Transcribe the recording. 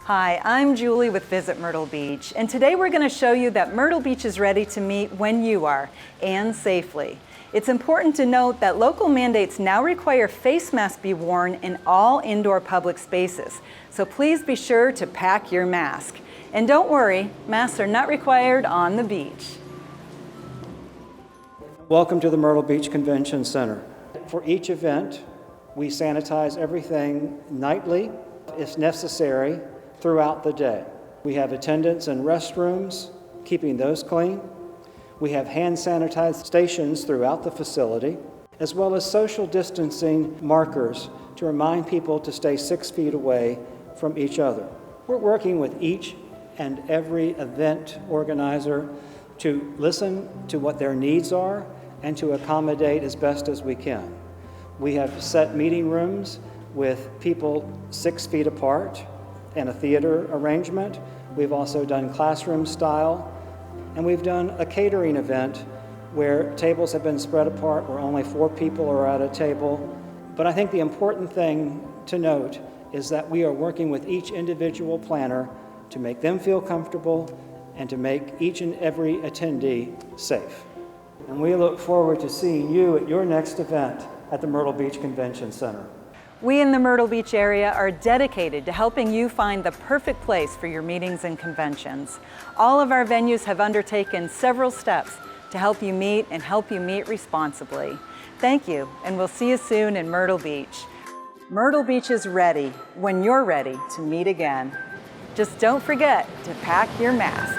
Hi, I'm Julie with Visit Myrtle Beach, and today we're going to show you that Myrtle Beach is ready to meet when you are, and safely. It's important to note that local mandates now require face masks be worn in all indoor public spaces, so please be sure to pack your mask. And don't worry, masks are not required on the beach. Welcome to the Myrtle Beach Convention Center. For each event, we sanitize everything nightly, if necessary, throughout the day. We have attendants in restrooms, keeping those clean. We have hand sanitized stations throughout the facility, as well as social distancing markers to remind people to stay 6 feet away from each other. We're working with each and every event organizer to listen to what their needs are and to accommodate as best as we can. We have set meeting rooms with people 6 feet apart and a theater arrangement. We've also done classroom style, and we've done a catering event where tables have been spread apart, where only 4 people are at a table. But I think the important thing to note is that we are working with each individual planner to make them feel comfortable and to make each and every attendee safe. And we look forward to seeing you at your next event at the Myrtle Beach Convention Center. We in the Myrtle Beach area are dedicated to helping you find the perfect place for your meetings and conventions. All of our venues have undertaken several steps to help you meet and help you meet responsibly. Thank you, and we'll see you soon in Myrtle Beach. Myrtle Beach is ready when you're ready to meet again. Just don't forget to pack your mask.